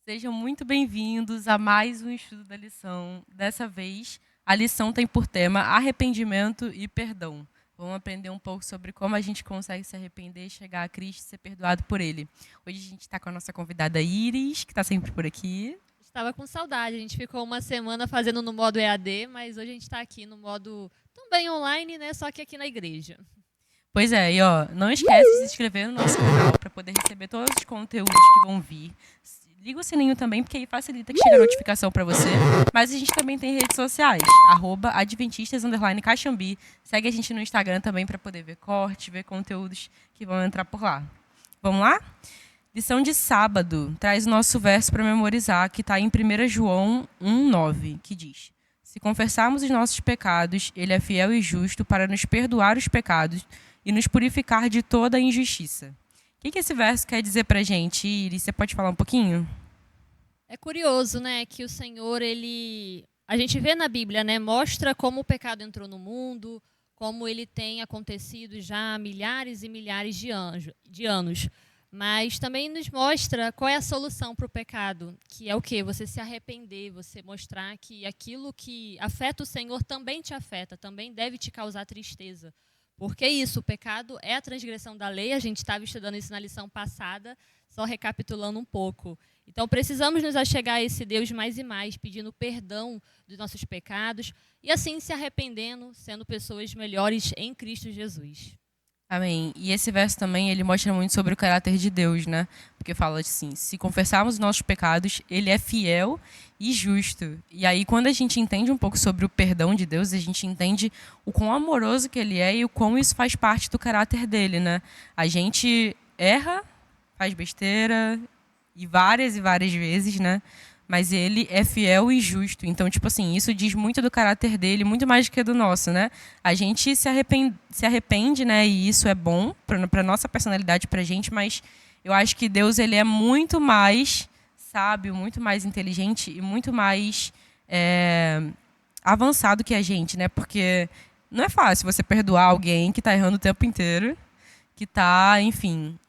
Sejam muito bem-vindos a mais um estudo da lição. Dessa vez, a lição tem por tema arrependimento e perdão. Vamos aprender um pouco sobre como a gente consegue se arrepender, chegar a Cristo e ser perdoado por Ele. Hoje a gente está com a nossa convidada Iris, que está sempre por aqui. Estava com saudade, a gente ficou uma semana fazendo no modo EAD, mas hoje a gente está aqui no modo também online, né? Só que aqui na igreja. Pois é, e ó, não esquece de se inscrever no nosso canal para poder receber todos os conteúdos que vão vir. Liga o sininho também, porque aí facilita que chegue a notificação para você. Mas a gente também tem redes sociais, @adventistas_caxambi. Segue a gente no Instagram também para poder ver cortes, ver conteúdos que vão entrar por lá. Vamos lá? Lição de sábado traz o nosso verso para memorizar, que está em 1 João 1,9, que diz: Se confessarmos os nossos pecados, Ele é fiel e justo para nos perdoar os pecados e nos purificar de toda a injustiça. O que esse verso quer dizer para a gente, Iris? Você pode falar um pouquinho? É curioso, né, que o Senhor, a gente vê na Bíblia, né, mostra como o pecado entrou no mundo, como ele tem acontecido já há milhares e milhares de anos. Mas também nos mostra qual é a solução para o pecado, que é o quê? Você se arrepender, você mostrar que aquilo que afeta o Senhor também te afeta, também deve te causar tristeza. Porque é isso, o pecado é a transgressão da lei, a gente estava estudando isso na lição passada, só recapitulando um pouco. Então precisamos nos achegar a esse Deus mais e mais, pedindo perdão dos nossos pecados e assim se arrependendo, sendo pessoas melhores em Cristo Jesus. Amém. E esse verso também, ele mostra muito sobre o caráter de Deus, né? Porque fala assim, se confessarmos os nossos pecados, Ele é fiel e justo. E aí, quando a gente entende um pouco sobre o perdão de Deus, a gente entende o quão amoroso que Ele é e o quão isso faz parte do caráter dele, né? A gente erra, faz besteira, e várias vezes, né? Mas ele é fiel e justo. Então, tipo assim, isso diz muito do caráter dele, muito mais do que do nosso, né? A gente se arrepende, né? E isso é bom para nossa personalidade, pra gente, mas eu acho que Deus, ele é muito mais sábio, muito mais inteligente e muito mais avançado que a gente, né? Porque não é fácil você perdoar alguém que está errando o tempo inteiro, que está, enfim,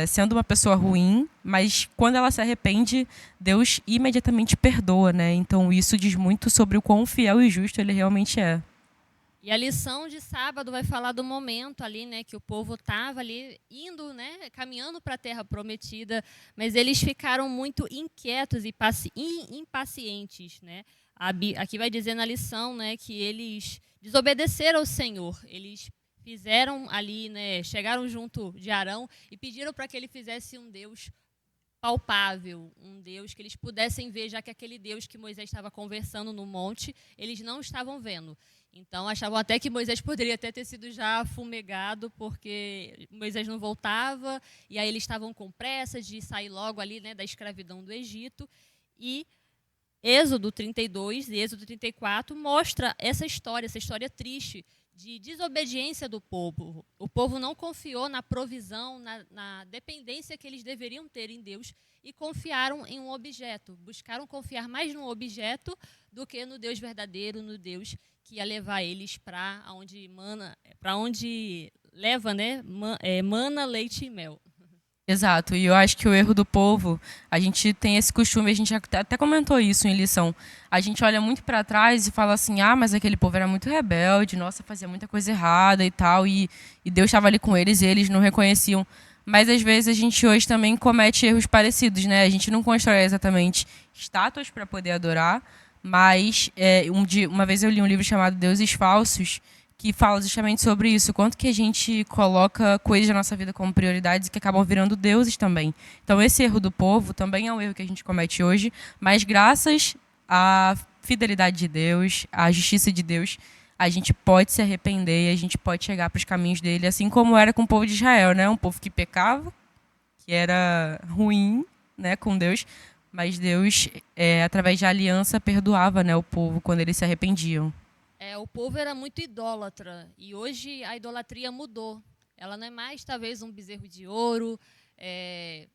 sendo uma pessoa ruim, mas quando ela se arrepende, Deus imediatamente perdoa, né? Então isso diz muito sobre o quão fiel e justo ele realmente é. E a lição de sábado vai falar do momento ali, né, que o povo estava ali indo, né, caminhando para a terra prometida, mas eles ficaram muito inquietos e impacientes, né? Aqui vai dizer na lição, né, que eles desobedeceram ao Senhor. Eles fizeram ali, né, chegaram junto de Arão e pediram para que ele fizesse um Deus palpável, um Deus que eles pudessem ver, já que aquele Deus que Moisés estava conversando no monte, eles não estavam vendo. Então, achavam até que Moisés poderia até ter sido já fumegado, porque Moisés não voltava, e aí eles estavam com pressa de sair logo ali, né, da escravidão do Egito. E Êxodo 32 e Êxodo 34 mostra essa história triste de desobediência do povo. O povo não confiou na provisão, na dependência que eles deveriam ter em Deus e confiaram em um objeto. Buscaram confiar mais no objeto do que no Deus verdadeiro, no Deus que ia levar eles para onde leva, né, mana, leite e mel. Exato, e eu acho que o erro do povo, a gente tem esse costume, a gente até comentou isso em lição, a gente olha muito para trás e fala assim, ah, mas aquele povo era muito rebelde, nossa, fazia muita coisa errada e tal, e Deus estava ali com eles e eles não reconheciam. Mas às vezes a gente hoje também comete erros parecidos, né? A gente não constrói exatamente estátuas para poder adorar, mas uma vez eu li um livro chamado Deuses Falsos, que fala justamente sobre isso, quanto que a gente coloca coisas na nossa vida como prioridades que acabam virando deuses também. Então esse erro do povo também é um erro que a gente comete hoje, mas graças à fidelidade de Deus, à justiça de Deus, a gente pode se arrepender e a gente pode chegar para os caminhos dele, assim como era com o povo de Israel, né? Um povo que pecava, que era ruim, né, com Deus, mas Deus, através de aliança, perdoava, né, o povo quando eles se arrependiam. O povo era muito idólatra e hoje a idolatria mudou. Ela não é mais talvez um bezerro de ouro,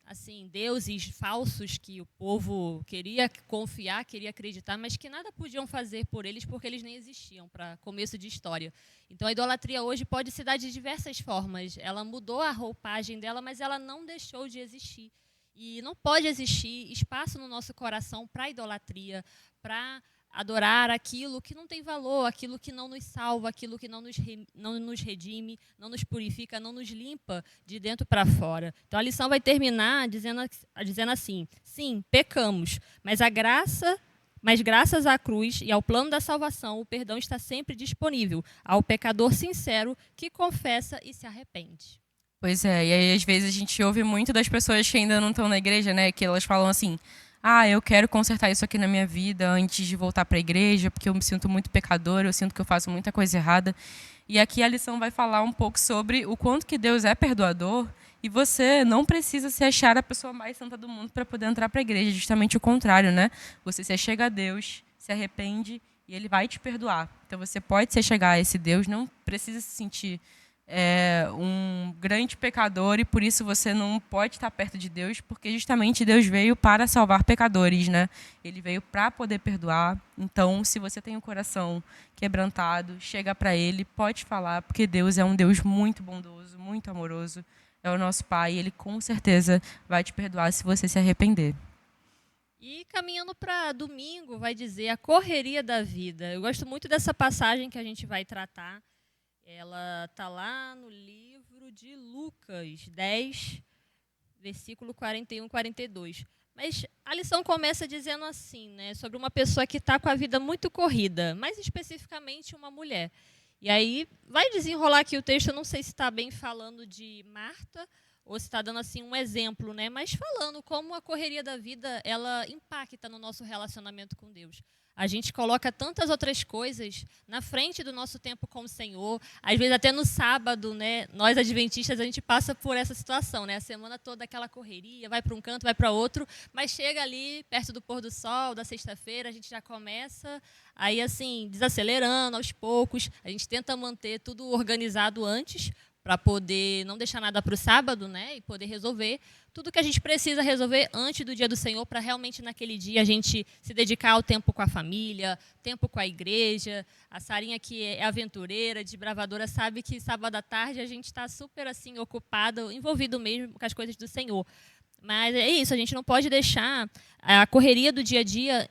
assim, deuses falsos que o povo queria confiar, queria acreditar, mas que nada podiam fazer por eles porque eles nem existiam para começo de história. Então a idolatria hoje pode se dar de diversas formas. Ela mudou a roupagem dela, mas ela não deixou de existir. E não pode existir espaço no nosso coração para idolatria, para adorar aquilo que não tem valor, aquilo que não nos salva, aquilo que não nos redime, não nos purifica, não nos limpa de dentro para fora. Então a lição vai terminar dizendo assim: sim, pecamos, mas graças à cruz e ao plano da salvação, o perdão está sempre disponível ao pecador sincero que confessa e se arrepende. Pois é, e aí às vezes a gente ouve muito das pessoas que ainda não estão na igreja, né? Que elas falam assim: ah, eu quero consertar isso aqui na minha vida antes de voltar para a igreja, porque eu me sinto muito pecador, eu sinto que eu faço muita coisa errada. E aqui a lição vai falar um pouco sobre o quanto que Deus é perdoador e você não precisa se achar a pessoa mais santa do mundo para poder entrar para a igreja, justamente o contrário, né? Você se achega a Deus, se arrepende e Ele vai te perdoar. Então você pode se achegar a esse Deus, não precisa se sentir um grande pecador e por isso você não pode estar perto de Deus, porque justamente Deus veio para salvar pecadores, né? Ele veio para poder perdoar. Então, se você tem o coração quebrantado, chega para Ele, pode falar, porque Deus é um Deus muito bondoso, muito amoroso, é o nosso Pai, e Ele com certeza vai te perdoar se você se arrepender. E caminhando para domingo, vai dizer a correria da vida. Eu gosto muito dessa passagem que a gente vai tratar. Ela está lá no livro de Lucas 10, versículo 41 e 42. Mas a lição começa dizendo assim, né, sobre uma pessoa que está com a vida muito corrida, mais especificamente uma mulher. E aí vai desenrolar aqui o texto, eu não sei se está bem falando de Marta ou se está dando assim um exemplo, né, mas falando como a correria da vida ela impacta no nosso relacionamento com Deus. A gente coloca tantas outras coisas na frente do nosso tempo com o Senhor. Às vezes até no sábado, né, nós adventistas, a gente passa por essa situação, né? A semana toda aquela correria, vai para um canto, vai para outro, mas chega ali perto do pôr do sol, da sexta-feira, a gente já começa aí assim, desacelerando aos poucos. A gente tenta manter tudo organizado antes, para poder não deixar nada para o sábado, né, e poder resolver tudo que a gente precisa resolver antes do dia do Senhor, para realmente naquele dia a gente se dedicar ao tempo com a família, tempo com a igreja. A Sarinha, que é aventureira, desbravadora, sabe que sábado à tarde a gente está super assim ocupado, envolvido mesmo com as coisas do Senhor. Mas é isso, a gente não pode deixar a correria do dia a dia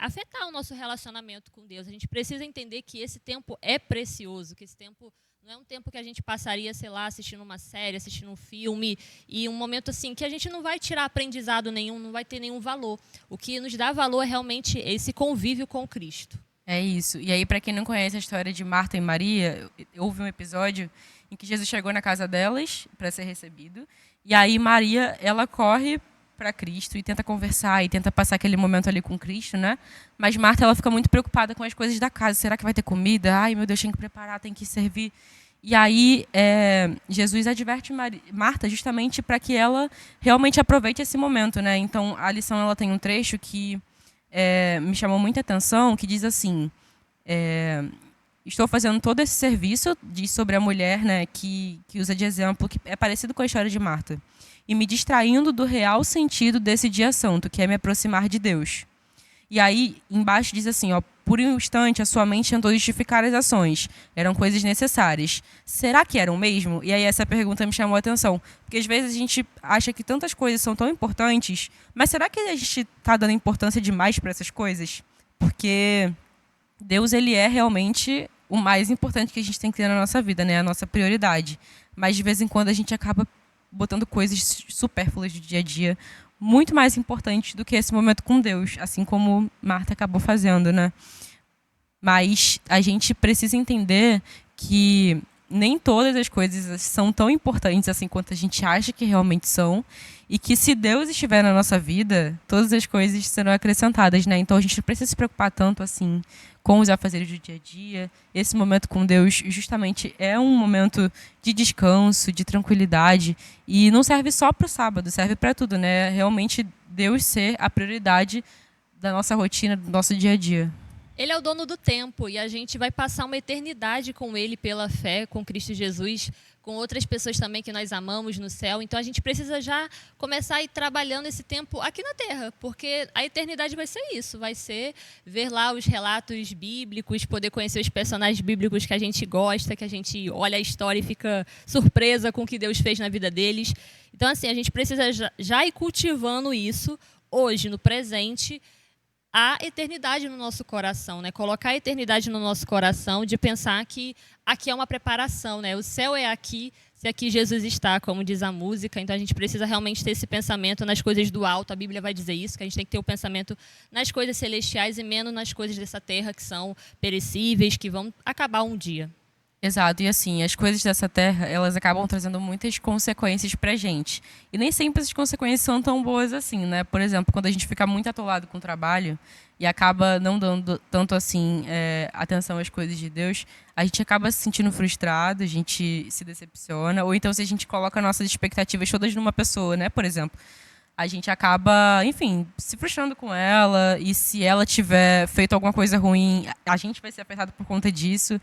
afetar o nosso relacionamento com Deus. A gente precisa entender que esse tempo é precioso, que esse tempo não é um tempo que a gente passaria, sei lá, assistindo uma série, assistindo um filme, e um momento assim que a gente não vai tirar aprendizado nenhum, não vai ter nenhum valor. O que nos dá valor é realmente esse convívio com Cristo. É isso. E aí, para quem não conhece a história de Marta e Maria, houve um episódio em que Jesus chegou na casa delas para ser recebido, e aí Maria, ela corre para Cristo e tenta conversar e tenta passar aquele momento ali com Cristo, né? Mas Marta, ela fica muito preocupada com as coisas da casa. Será que vai ter comida? Ai, meu Deus, tem que preparar, tem que servir. E aí Jesus adverte Marta justamente para que ela realmente aproveite esse momento, né? Então a lição ela tem um trecho que me chamou muita atenção, que diz assim: estou fazendo todo esse serviço, diz sobre a mulher, né, que usa de exemplo, que é parecido com a história de Marta, e me distraindo do real sentido desse dia santo, que é me aproximar de Deus. E aí, embaixo diz assim, ó, por um instante a sua mente tentou justificar as ações. Eram coisas necessárias. Será que eram mesmo? E aí essa pergunta me chamou a atenção. Porque às vezes a gente acha que tantas coisas são tão importantes, mas será que a gente está dando importância demais para essas coisas? Porque Deus, ele é realmente o mais importante que a gente tem que ter na nossa vida, né? A nossa prioridade. Mas de vez em quando a gente acaba botando coisas supérfluas do dia a dia, muito mais importantes do que esse momento com Deus, assim como Marta acabou fazendo, né? Mas a gente precisa entender que nem todas as coisas são tão importantes assim quanto a gente acha que realmente são, e que se Deus estiver na nossa vida, todas as coisas serão acrescentadas, né? Então a gente não precisa se preocupar tanto assim com os afazeres do dia a dia. Esse momento com Deus justamente é um momento de descanso, de tranquilidade, e não serve só para o sábado, serve para tudo, né? Realmente Deus ser a prioridade da nossa rotina, do nosso dia a dia. Ele é o dono do tempo e a gente vai passar uma eternidade com Ele pela fé, com Cristo Jesus, com outras pessoas também que nós amamos no céu. Então a gente precisa já começar a ir trabalhando esse tempo aqui na Terra, porque a eternidade vai ser isso, vai ser ver lá os relatos bíblicos, poder conhecer os personagens bíblicos que a gente gosta, que a gente olha a história e fica surpresa com o que Deus fez na vida deles. Então assim, a gente precisa já ir cultivando isso hoje, no presente, a eternidade no nosso coração, né? Colocar a eternidade no nosso coração, de pensar que aqui é uma preparação, né? O céu é aqui, se aqui Jesus está, como diz a música. Então a gente precisa realmente ter esse pensamento nas coisas do alto. A Bíblia vai dizer isso, que a gente tem que ter o pensamento nas coisas celestiais e menos nas coisas dessa terra que são perecíveis, que vão acabar um dia. Exato, e assim, as coisas dessa terra, elas acabam trazendo muitas consequências pra gente. E nem sempre essas consequências são tão boas assim, né? Por exemplo, quando a gente fica muito atolado com o trabalho e acaba não dando tanto assim atenção às coisas de Deus, a gente acaba se sentindo frustrado, a gente se decepciona, ou então se a gente coloca nossas expectativas todas numa pessoa, né? Por exemplo, a gente acaba, enfim, se frustrando com ela, e se ela tiver feito alguma coisa ruim, a gente vai ser afetado por conta disso.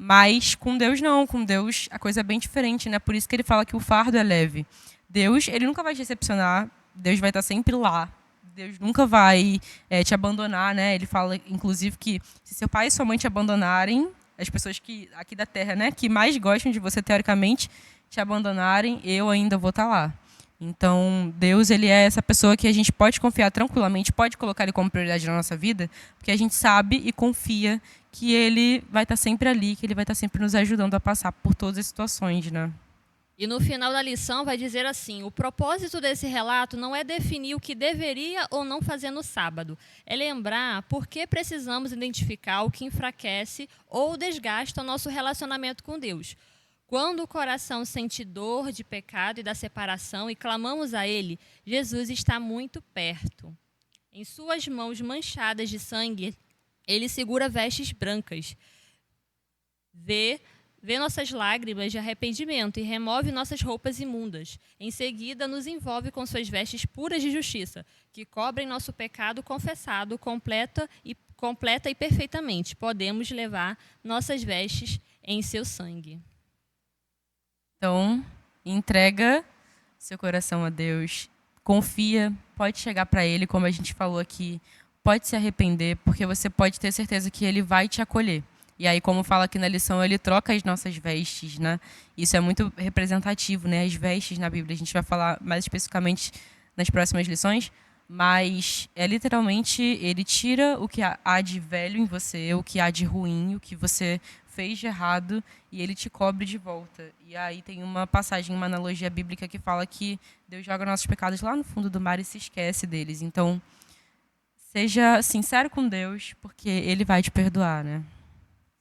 Mas com Deus não, com Deus a coisa é bem diferente, né? Por isso que ele fala que o fardo é leve. Deus, ele nunca vai te decepcionar, Deus vai estar sempre lá. Deus nunca vai te abandonar, né? Ele fala, inclusive, que se seu pai e sua mãe te abandonarem, as pessoas que aqui da Terra, né, que mais gostam de você teoricamente, te abandonarem, eu ainda vou estar lá. Então, Deus, ele é essa pessoa que a gente pode confiar tranquilamente, pode colocar ele como prioridade na nossa vida, porque a gente sabe e confia que ele vai estar sempre ali, que ele vai estar sempre nos ajudando a passar por todas as situações, né? E no final da lição vai dizer assim: o propósito desse relato não é definir o que deveria ou não fazer no sábado, é lembrar por que precisamos identificar o que enfraquece ou desgasta o nosso relacionamento com Deus. Quando o coração sente dor de pecado e da separação e clamamos a Ele, Jesus está muito perto. Em suas mãos manchadas de sangue, Ele segura vestes brancas. Vê nossas lágrimas de arrependimento e remove nossas roupas imundas. Em seguida, nos envolve com suas vestes puras de justiça, que cobrem nosso pecado confessado, completa e perfeitamente. Podemos levar nossas vestes em seu sangue. Então, entrega seu coração a Deus, confia, pode chegar para Ele, como a gente falou aqui, pode se arrepender, porque você pode ter certeza que Ele vai te acolher. E aí, como fala aqui na lição, Ele troca as nossas vestes, né? Isso é muito representativo, né? As vestes na Bíblia, a gente vai falar mais especificamente nas próximas lições, mas é literalmente, Ele tira o que há de velho em você, o que há de ruim, o que você fez de errado, e Ele te cobre de volta. E aí tem uma passagem, uma analogia bíblica que fala que Deus joga nossos pecados lá no fundo do mar e se esquece deles. Então, seja sincero com Deus, porque Ele vai te perdoar, né?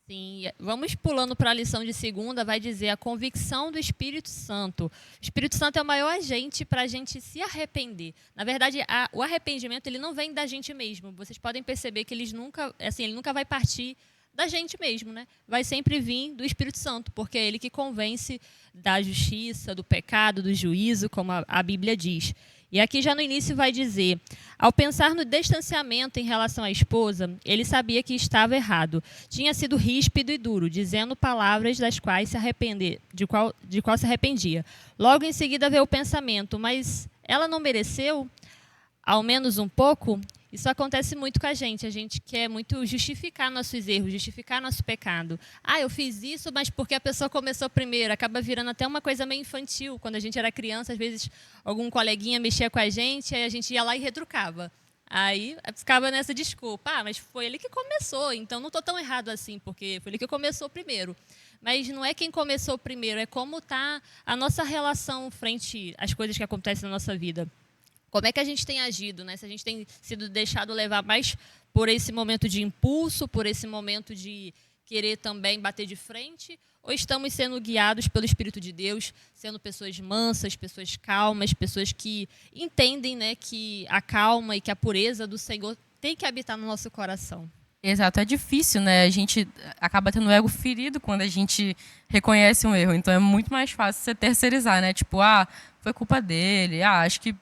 Sim, vamos pulando para a lição de segunda, vai dizer a convicção do Espírito Santo. O Espírito Santo é o maior agente para a gente se arrepender. Na verdade, o arrependimento ele não vem da gente mesmo. Vocês podem perceber que ele nunca vai partir da gente mesmo, né? Vai sempre vir do Espírito Santo, porque é ele que convence da justiça, do pecado, do juízo, como a Bíblia diz. E aqui já no início vai dizer: ao pensar no distanciamento em relação à esposa, ele sabia que estava errado. Tinha sido ríspido e duro, dizendo palavras das quais de qual se arrependia. Logo em seguida veio o pensamento: mas ela não mereceu ao menos um pouco? Isso acontece muito com a gente quer muito justificar nossos erros, justificar nosso pecado. Ah, eu fiz isso, mas porque a pessoa começou primeiro. Acaba virando até uma coisa meio infantil. Quando a gente era criança, às vezes algum coleguinha mexia com a gente, aí a gente ia lá e retrucava. Aí ficava nessa desculpa: ah, mas foi ele que começou, então não estou tão errado assim, porque foi ele que começou primeiro. Mas não é quem começou primeiro, é como está a nossa relação frente às coisas que acontecem na nossa vida. Como é que a gente tem agido, né? Se a gente tem sido deixado levar mais por esse momento de impulso, por esse momento de querer também bater de frente, ou estamos sendo guiados pelo Espírito de Deus, sendo pessoas mansas, pessoas calmas, pessoas que entendem, né, que a calma e que a pureza do Senhor tem que habitar no nosso coração. Exato, é difícil, né? A gente acaba tendo o ego ferido quando a gente reconhece um erro. Então é muito mais fácil você terceirizar, né? Tipo, foi culpa dele, acho que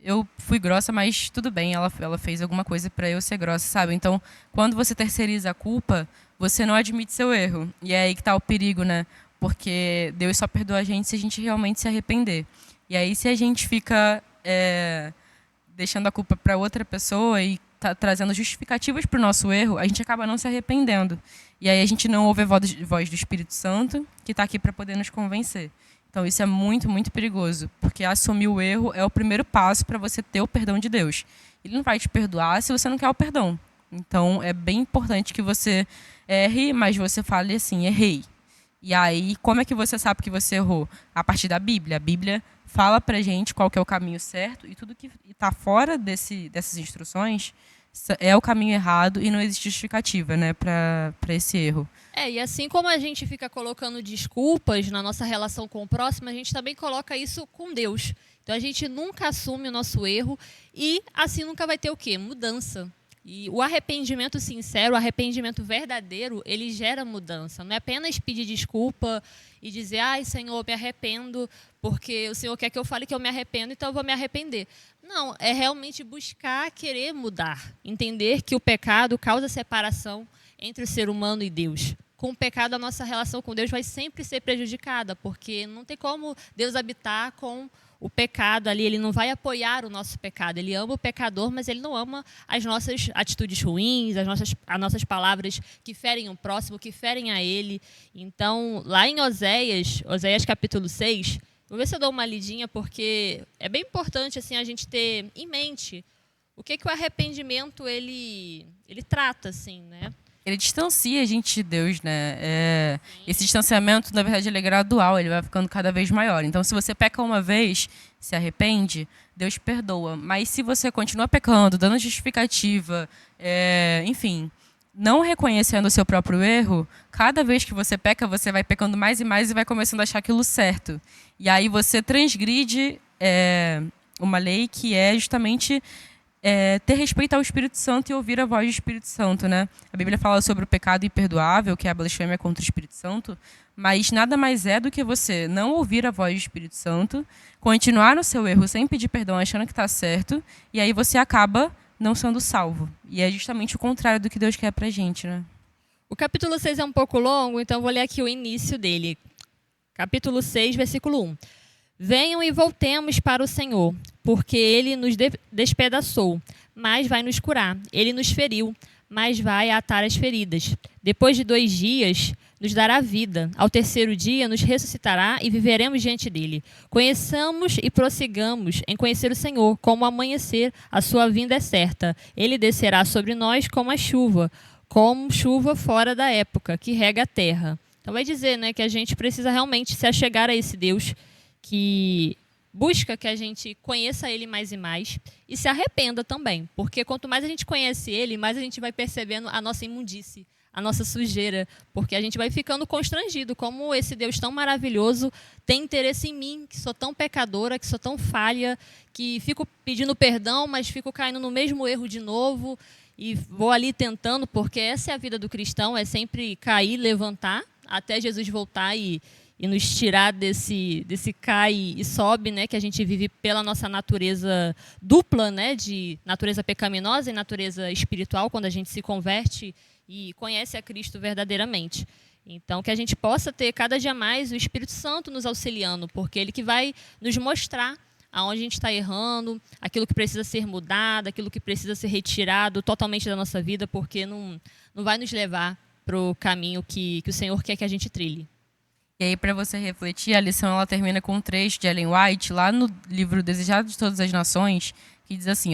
eu fui grossa, mas tudo bem, ela fez alguma coisa para eu ser grossa, sabe? Então, quando você terceiriza a culpa, você não admite seu erro. E é aí que está o perigo, né? porque Deus só perdoa a gente se a gente realmente se arrepender. E aí, se a gente fica deixando a culpa para outra pessoa e tá trazendo justificativas para o nosso erro, a gente acaba não se arrependendo. E aí a gente não ouve a voz do Espírito Santo, que está aqui para poder nos convencer. Então isso é muito, muito perigoso, porque assumir o erro é o primeiro passo para você ter o perdão de Deus. Ele não vai te perdoar se você não quer o perdão. Então é bem importante que você erre, mas você fale assim, errei. E aí, como é que você sabe que você errou? A partir da Bíblia. A Bíblia fala pra gente qual que é o caminho certo, e tudo que está fora dessas instruções é o caminho errado, e não existe justificativa, né, para esse erro. E assim como a gente fica colocando desculpas na nossa relação com o próximo, a gente também coloca isso com Deus. Então a gente nunca assume o nosso erro e assim nunca vai ter o quê? Mudança. E o arrependimento sincero, o arrependimento verdadeiro, ele gera mudança. Não é apenas pedir desculpa e dizer, ai, Senhor, me arrependo, porque o Senhor quer que eu fale que eu me arrependo, então eu vou me arrepender. Não, é realmente buscar querer mudar. Entender que o pecado causa separação entre o ser humano e Deus. Com o pecado, a nossa relação com Deus vai sempre ser prejudicada, porque não tem como Deus habitar com o pecado ali, ele não vai apoiar o nosso pecado. Ele ama o pecador, mas ele não ama as nossas atitudes ruins, as nossas palavras que ferem o próximo, que ferem a ele. Então, lá em Oséias capítulo 6, vou ver se eu dou uma lidinha, porque é bem importante assim, a gente ter em mente o que o arrependimento ele trata, assim, né? Ele distancia a gente de Deus, né? Esse distanciamento, na verdade, ele é gradual, ele vai ficando cada vez maior. Então, se você peca uma vez, se arrepende, Deus perdoa. Mas se você continua pecando, dando justificativa, enfim, não reconhecendo o seu próprio erro, cada vez que você peca, você vai pecando mais e mais e vai começando a achar aquilo certo. E aí você transgride uma lei que é justamente ter respeito ao Espírito Santo e ouvir a voz do Espírito Santo, né? A Bíblia fala sobre o pecado imperdoável, que é a blasfêmia contra o Espírito Santo, mas nada mais é do que você não ouvir a voz do Espírito Santo, continuar no seu erro sem pedir perdão, achando que está certo, e aí você acaba não sendo salvo. E é justamente o contrário do que Deus quer pra gente, né? O capítulo 6 é um pouco longo, então eu vou ler aqui o início dele. Capítulo 6, versículo 1. Venham e voltemos para o Senhor, porque Ele nos despedaçou, mas vai nos curar. Ele nos feriu, mas vai atar as feridas. Depois de 2 dias, nos dará vida. Ao 3º dia, nos ressuscitará e viveremos diante dele. Conheçamos e prossigamos em conhecer o Senhor. Como o amanhecer, a sua vinda é certa. Ele descerá sobre nós como a chuva, como chuva fora da época, que rega a terra. Então vai dizer, né, que a gente precisa realmente se achegar a esse Deus que busca que a gente conheça Ele mais e mais e se arrependa também, porque quanto mais a gente conhece Ele, mais a gente vai percebendo a nossa imundície, a nossa sujeira, porque a gente vai ficando constrangido, como esse Deus tão maravilhoso tem interesse em mim, que sou tão pecadora, que sou tão falha, que fico pedindo perdão, mas fico caindo no mesmo erro de novo e vou ali tentando, porque essa é a vida do cristão, é sempre cair, levantar, até Jesus voltar e nos tirar desse cai e sobe, né, que a gente vive pela nossa natureza dupla, né, de natureza pecaminosa e natureza espiritual, quando a gente se converte e conhece a Cristo verdadeiramente. Então, que a gente possa ter cada dia mais o Espírito Santo nos auxiliando, porque Ele que vai nos mostrar aonde a gente está errando, aquilo que precisa ser mudado, aquilo que precisa ser retirado totalmente da nossa vida, porque não vai nos levar para o caminho que o Senhor quer que a gente trilhe. E aí, para você refletir, a lição ela termina com um trecho de Ellen White, lá no livro Desejado de Todas as Nações, que diz assim,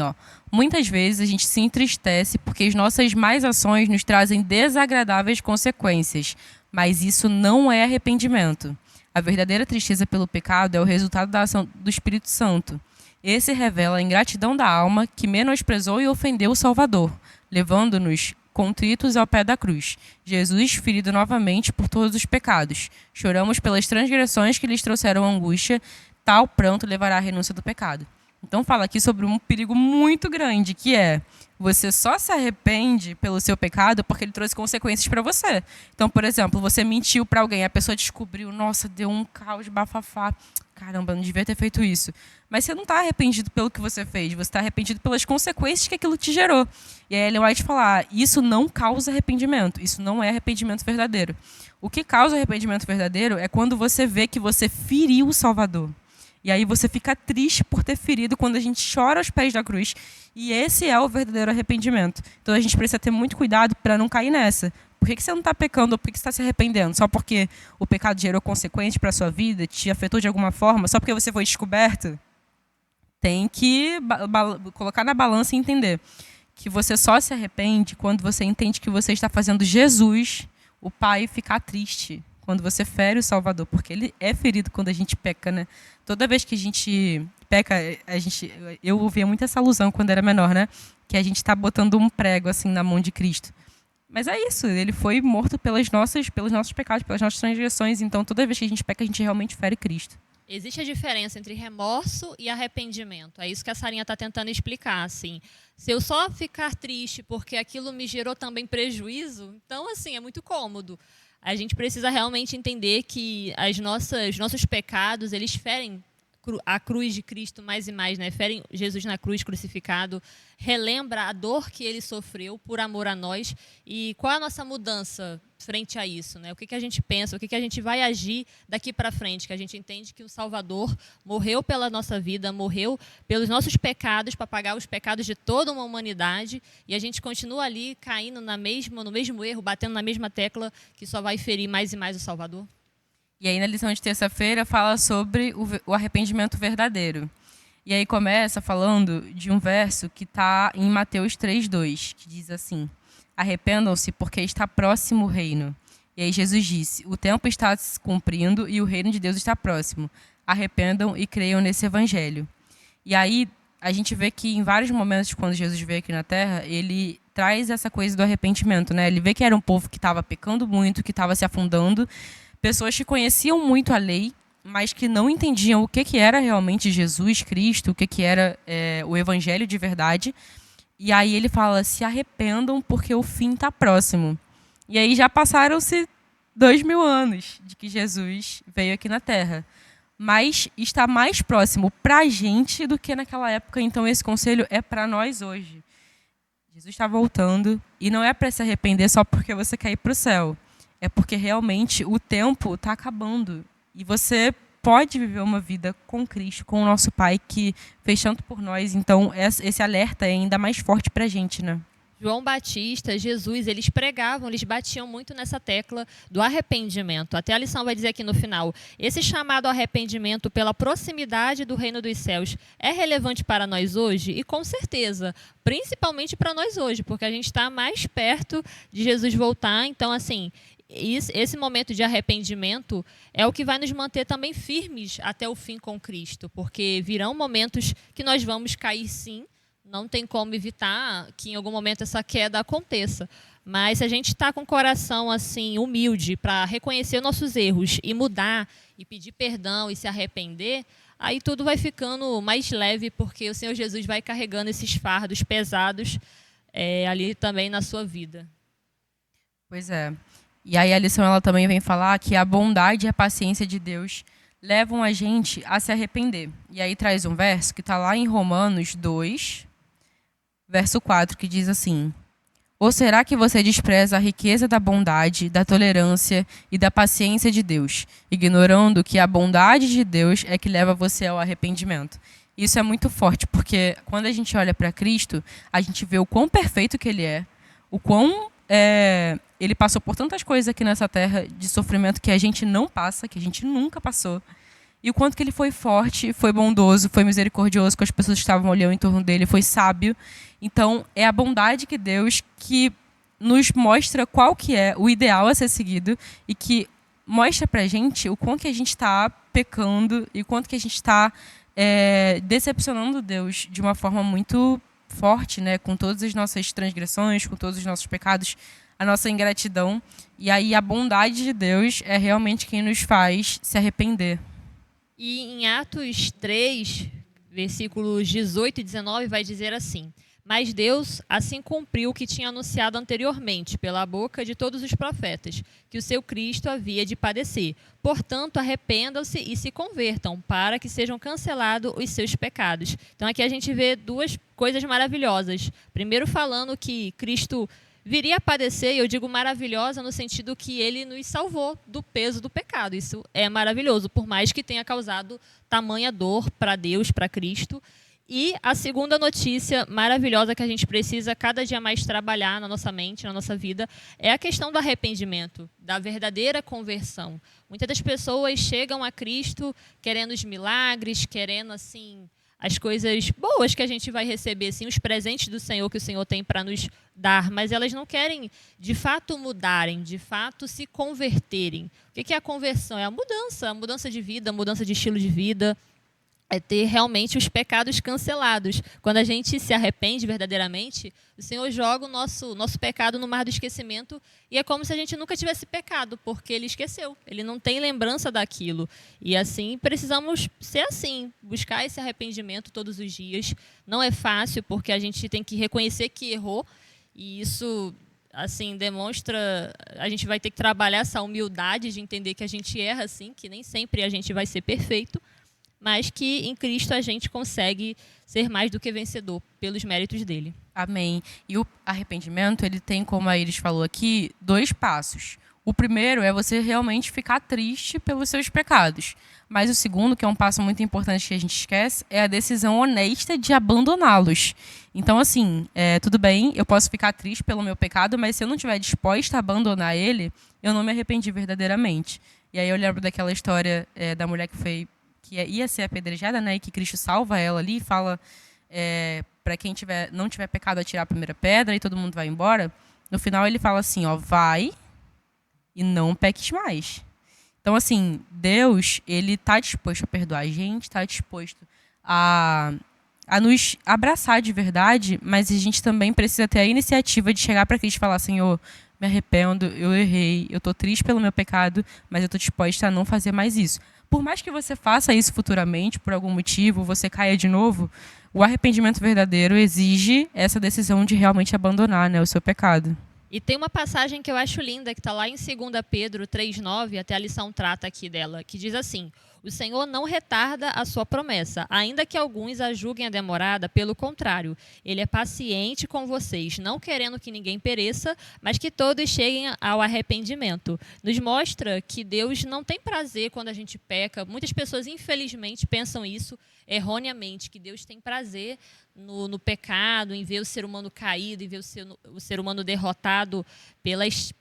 muitas vezes a gente se entristece porque as nossas más ações nos trazem desagradáveis consequências, mas isso não é arrependimento. A verdadeira tristeza pelo pecado é o resultado da ação do Espírito Santo. Esse revela a ingratidão da alma que menosprezou e ofendeu o Salvador, levando-nos contritos ao pé da cruz. Jesus, ferido novamente por todos os pecados. Choramos pelas transgressões que lhes trouxeram angústia, tal pranto levará à renúncia do pecado. Então fala aqui sobre um perigo muito grande, que é você só se arrepende pelo seu pecado porque ele trouxe consequências para você. Então, por exemplo, você mentiu para alguém, a pessoa descobriu, nossa, deu um caos, bafafá. Caramba, não devia ter feito isso. Mas você não está arrependido pelo que você fez, você está arrependido pelas consequências que aquilo te gerou. E aí ele vai te falar, isso não causa arrependimento, isso não é arrependimento verdadeiro. O que causa arrependimento verdadeiro é quando você vê que você feriu o Salvador. E aí você fica triste por ter ferido quando a gente chora aos pés da cruz. E esse é o verdadeiro arrependimento. Então a gente precisa ter muito cuidado para não cair nessa. Por que você não está pecando ou por que você está se arrependendo? Só porque o pecado gerou consequências para a sua vida, te afetou de alguma forma, só porque você foi descoberto? Tem que colocar na balança e entender que você só se arrepende quando você entende que você está fazendo Jesus, o Pai, ficar triste. Quando você fere o Salvador, porque ele é ferido quando a gente peca, né? Toda vez que a gente peca, eu ouvia muito essa alusão quando era menor, né? Que a gente está botando um prego assim na mão de Cristo. Mas é isso, ele foi morto pelos nossos pecados, pelas nossas transgressões. Então, toda vez que a gente peca, a gente realmente fere Cristo. Existe a diferença entre remorso e arrependimento. É isso que a Sarinha está tentando explicar. Assim, se eu só ficar triste porque aquilo me gerou também prejuízo, então assim é muito cômodo. A gente precisa realmente entender que nossos pecados, eles ferem a cruz de Cristo mais e mais, né? Ferem Jesus na cruz crucificado, relembra a dor que ele sofreu por amor a nós. E qual é a nossa mudança frente a isso, né? O que a gente pensa, o que a gente vai agir daqui para frente, que a gente entende que o Salvador morreu pela nossa vida, morreu pelos nossos pecados, para pagar os pecados de toda uma humanidade, e a gente continua ali caindo no mesmo erro, batendo na mesma tecla, que só vai ferir mais e mais o Salvador. E aí na lição de terça-feira fala sobre o arrependimento verdadeiro. E aí começa falando de um verso que está em Mateus 3:2, que diz assim: arrependam-se porque está próximo o reino. E aí Jesus disse, o tempo está se cumprindo e o reino de Deus está próximo. Arrependam e creiam nesse evangelho. E aí a gente vê que em vários momentos, quando Jesus veio aqui na Terra, ele traz essa coisa do arrependimento, né? Ele vê que era um povo que estava pecando muito, que estava se afundando, pessoas que conheciam muito a lei, mas que não entendiam o que era realmente Jesus Cristo, o que era o evangelho de verdade. E aí ele fala, se arrependam porque o fim está próximo. E aí já passaram-se 2000 anos de que Jesus veio aqui na Terra. Mas está mais próximo para a gente do que naquela época. Então esse conselho é para nós hoje. Jesus está voltando e não é para se arrepender só porque você quer ir para o céu. É porque realmente o tempo está acabando. E você pode viver uma vida com Cristo, com o nosso Pai, que fez tanto por nós. Então, esse alerta é ainda mais forte para a gente, né? João Batista, Jesus, eles pregavam, eles batiam muito nessa tecla do arrependimento. Até a lição vai dizer aqui no final, esse chamado arrependimento pela proximidade do reino dos céus é relevante para nós hoje? E com certeza, principalmente para nós hoje, porque a gente está mais perto de Jesus voltar. Então, assim, esse momento de arrependimento é o que vai nos manter também firmes até o fim com Cristo, porque virão momentos que nós vamos cair sim, não tem como evitar que em algum momento essa queda aconteça. Mas se a gente está com o coração assim humilde para reconhecer nossos erros e mudar e pedir perdão e se arrepender, aí tudo vai ficando mais leve, porque o Senhor Jesus vai carregando esses fardos pesados ali também na sua vida. Pois é. E aí a lição ela também vem falar que a bondade e a paciência de Deus levam a gente a se arrepender. E aí traz um verso que está lá em Romanos 2, verso 4, que diz assim: ou será que você despreza a riqueza da bondade, da tolerância e da paciência de Deus, ignorando que a bondade de Deus é que leva você ao arrependimento? Isso é muito forte, porque quando a gente olha para Cristo, a gente vê o quão perfeito que ele é, o quão ele passou por tantas coisas aqui nessa terra de sofrimento que a gente não passa, que a gente nunca passou. E o quanto que ele foi forte, foi bondoso, foi misericordioso com as pessoas que estavam olhando em torno dele, foi sábio. Então, é a bondade de Deus que nos mostra qual que é o ideal a ser seguido e que mostra pra gente o quanto que a gente está pecando e o quanto que a gente está decepcionando Deus de uma forma muito forte, né? Com todas as nossas transgressões, com todos os nossos pecados, a nossa ingratidão. E aí a bondade de Deus é realmente quem nos faz se arrepender. E em Atos 3, versículos 18 e 19 vai dizer assim: mas Deus assim cumpriu o que tinha anunciado anteriormente, pela boca de todos os profetas, que o seu Cristo havia de padecer. Portanto, arrependam-se e se convertam, para que sejam cancelados os seus pecados. Então, aqui a gente vê duas coisas maravilhosas. Primeiro, falando que Cristo viria a padecer, e eu digo maravilhosa no sentido que ele nos salvou do peso do pecado. Isso é maravilhoso, por mais que tenha causado tamanha dor para Deus, para Cristo. E a segunda notícia maravilhosa que a gente precisa cada dia mais trabalhar na nossa mente, na nossa vida, é a questão do arrependimento, da verdadeira conversão. Muitas das pessoas chegam a Cristo querendo os milagres, querendo assim as coisas boas que a gente vai receber, assim, os presentes do Senhor que o Senhor tem para nos dar, mas elas não querem de fato mudarem, de fato se converterem. O que é a conversão? É a mudança de vida, a mudança de estilo de vida. É ter realmente os pecados cancelados. Quando a gente se arrepende verdadeiramente, o Senhor joga o nosso pecado no mar do esquecimento e é como se a gente nunca tivesse pecado, porque Ele esqueceu. Ele não tem lembrança daquilo. E assim, precisamos ser assim, buscar esse arrependimento todos os dias. Não é fácil, porque a gente tem que reconhecer que errou e isso assim demonstra, a gente vai ter que trabalhar essa humildade de entender que a gente erra assim, que nem sempre a gente vai ser perfeito, mas que em Cristo a gente consegue ser mais do que vencedor, pelos méritos dele. Amém. E o arrependimento, ele tem, como a Iris falou aqui, 2 passos. O primeiro é você realmente ficar triste pelos seus pecados. Mas o segundo, que é um passo muito importante que a gente esquece, é a decisão honesta de abandoná-los. Então, assim, tudo bem, eu posso ficar triste pelo meu pecado, mas se eu não estiver disposta a abandonar ele, eu não me arrependi verdadeiramente. E aí eu lembro daquela história da mulher que ia ser apedrejada, né, e que Cristo salva ela ali e fala para quem não tiver pecado atirar a primeira pedra e todo mundo vai embora. No final ele fala assim, ó, vai e não peques mais. Então, assim, Deus, ele está disposto a perdoar a gente, está disposto a nos abraçar de verdade, mas a gente também precisa ter a iniciativa de chegar para Cristo e falar, Senhor, me arrependo, eu errei, eu estou triste pelo meu pecado, mas eu estou disposta a não fazer mais isso. Por mais que você faça isso futuramente, por algum motivo, você caia de novo, o arrependimento verdadeiro exige essa decisão de realmente abandonar, né, o seu pecado. E tem uma passagem que eu acho linda, que está lá em 2 Pedro 3,9, até a lição trata aqui dela, que diz assim: o Senhor não retarda a sua promessa, ainda que alguns a julguem a demorada, pelo contrário, Ele é paciente com vocês, não querendo que ninguém pereça, mas que todos cheguem ao arrependimento. Nos mostra que Deus não tem prazer quando a gente peca. Muitas pessoas, infelizmente, pensam isso erroneamente, que Deus tem prazer no pecado, em ver o ser humano caído, em ver o ser humano derrotado pelas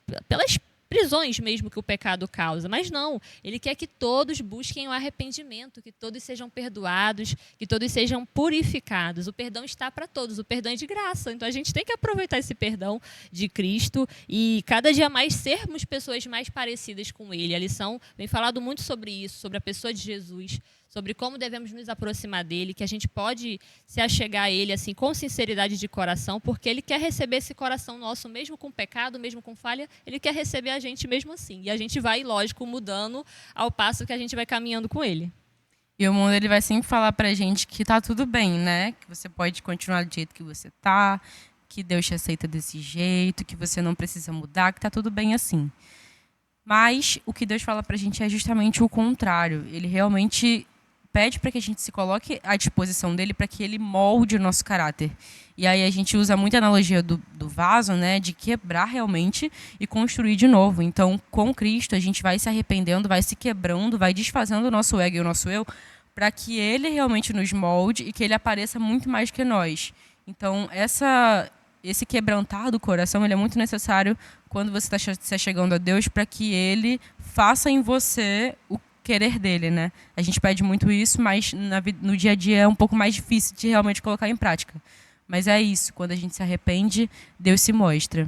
prisões mesmo que o pecado causa. Mas não, ele quer que todos busquem o arrependimento, que todos sejam perdoados, que todos sejam purificados. O perdão está para todos, o perdão é de graça. Então a gente tem que aproveitar esse perdão de Cristo e cada dia mais sermos pessoas mais parecidas com Ele. A lição vem falado muito sobre isso, sobre a pessoa de Jesus, sobre como devemos nos aproximar dele, que a gente pode se achegar a ele assim com sinceridade de coração, porque ele quer receber esse coração nosso, mesmo com pecado, mesmo com falha, ele quer receber a gente mesmo assim. E a gente vai, lógico, mudando ao passo que a gente vai caminhando com ele. E o mundo, ele vai sempre falar pra gente que tá tudo bem, né? Que você pode continuar do jeito que você tá, que Deus te aceita desse jeito, que você não precisa mudar, que tá tudo bem assim. Mas o que Deus fala pra gente é justamente o contrário. Ele realmente pede para que a gente se coloque à disposição dele para que ele molde o nosso caráter. E aí a gente usa muito a analogia do vaso, né, de quebrar realmente e construir de novo. Então, com Cristo, a gente vai se arrependendo, vai se quebrando, vai desfazendo o nosso ego e o nosso eu, para que ele realmente nos molde e que ele apareça muito mais que nós. Então, esse quebrantar do coração, ele é muito necessário quando você está se chegando a Deus, para que ele faça em você o querer dele, né? A gente pede muito isso, mas no dia a dia é um pouco mais difícil de realmente colocar em prática. Mas é isso, quando a gente se arrepende, Deus se mostra.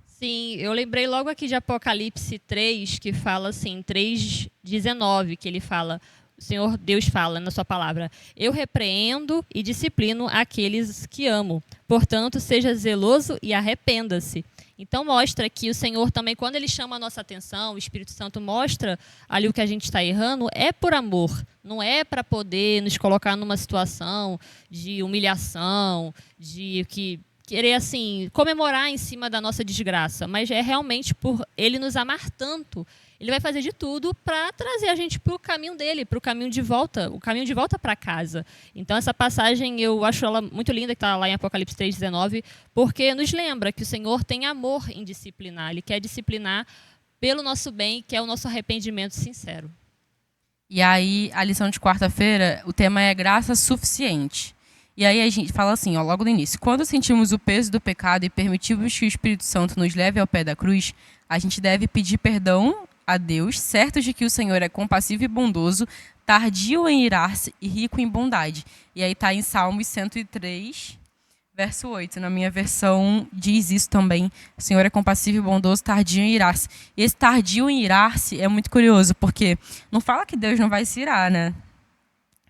Sim, eu lembrei logo aqui de Apocalipse 3, que fala assim, 3:19, que ele fala: O Senhor Deus fala na sua palavra: eu repreendo e disciplino aqueles que amo. Portanto, seja zeloso e arrependa-se. Então mostra que o Senhor também, quando Ele chama a nossa atenção, o Espírito Santo mostra ali o que a gente está errando, é por amor. Não é para poder nos colocar numa situação de humilhação, de querer assim comemorar em cima da nossa desgraça, mas é realmente por Ele nos amar tanto. Ele vai fazer de tudo para trazer a gente para o caminho dele, para o caminho de volta para casa. Então, essa passagem, eu acho ela muito linda, que está lá em Apocalipse 3,19, porque nos lembra que o Senhor tem amor em disciplinar. Ele quer disciplinar pelo nosso bem, que é o nosso arrependimento sincero. E aí, a lição de quarta-feira, o tema é graça suficiente. E aí a gente fala assim, ó, logo no início: quando sentimos o peso do pecado e permitimos que o Espírito Santo nos leve ao pé da cruz, a gente deve pedir perdão a Deus, certos de que o Senhor é compassivo e bondoso, tardio em irar-se e rico em bondade. E aí está em Salmos 103, verso 8. Na minha versão diz isso também. O Senhor é compassivo e bondoso, tardio em irar-se. E esse tardio em irar-se é muito curioso, porque não fala que Deus não vai se irar, né?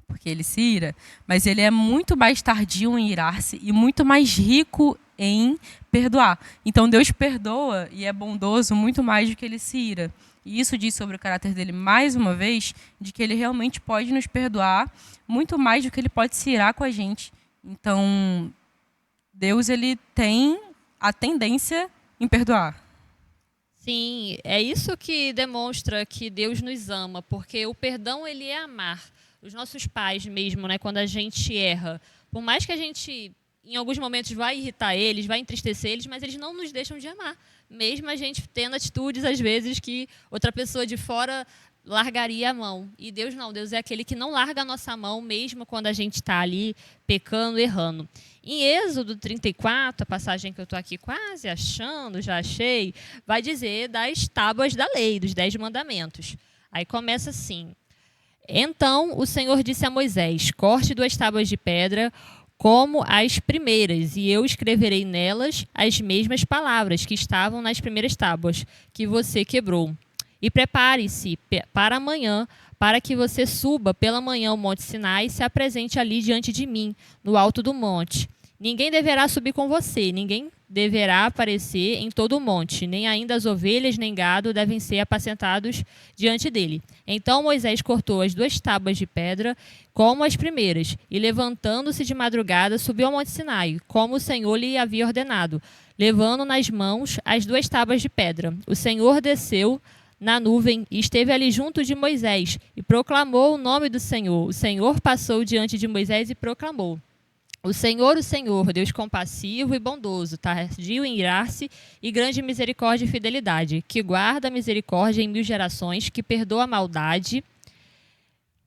Porque ele se ira, mas ele é muito mais tardio em irar-se e muito mais rico em perdoar. Então Deus perdoa e é bondoso muito mais do que ele se ira. E isso diz sobre o caráter dele, mais uma vez, de que ele realmente pode nos perdoar muito mais do que ele pode se irar com a gente. Então, Deus, ele tem a tendência em perdoar. Sim, é isso que demonstra que Deus nos ama, porque o perdão, ele é amar. Os nossos pais mesmo, né, quando a gente erra, por mais que a gente, em alguns momentos, vai irritar eles, vai entristecer eles, mas eles não nos deixam de amar. Mesmo a gente tendo atitudes, às vezes, que outra pessoa de fora largaria a mão. E Deus não, Deus é aquele que não larga a nossa mão, mesmo quando a gente está ali pecando, errando. Em Êxodo 34, a passagem que eu estou aqui quase achando, já achei, vai dizer das tábuas da lei, dos 10 mandamentos. Aí começa assim: então o Senhor disse a Moisés: corte 2 tábuas de pedra como as primeiras, e eu escreverei nelas as mesmas palavras que estavam nas primeiras tábuas que você quebrou. E prepare-se para amanhã, para que você suba pela manhã ao Monte Sinai e se apresente ali diante de mim, no alto do monte. Ninguém deverá subir com você, ninguém deverá aparecer em todo o monte, nem ainda as ovelhas nem gado devem ser apacentados diante dele. Então Moisés cortou as 2 tábuas de pedra, como as primeiras, e levantando-se de madrugada, subiu ao Monte Sinai, como o Senhor lhe havia ordenado, levando nas mãos as 2 tábuas de pedra. O Senhor desceu na nuvem e esteve ali junto de Moisés, e proclamou o nome do Senhor. O Senhor passou diante de Moisés e proclamou: o Senhor, Deus compassivo e bondoso, tardio em irar-se e grande misericórdia e fidelidade, que guarda a misericórdia em 1000 gerações, que perdoa a maldade,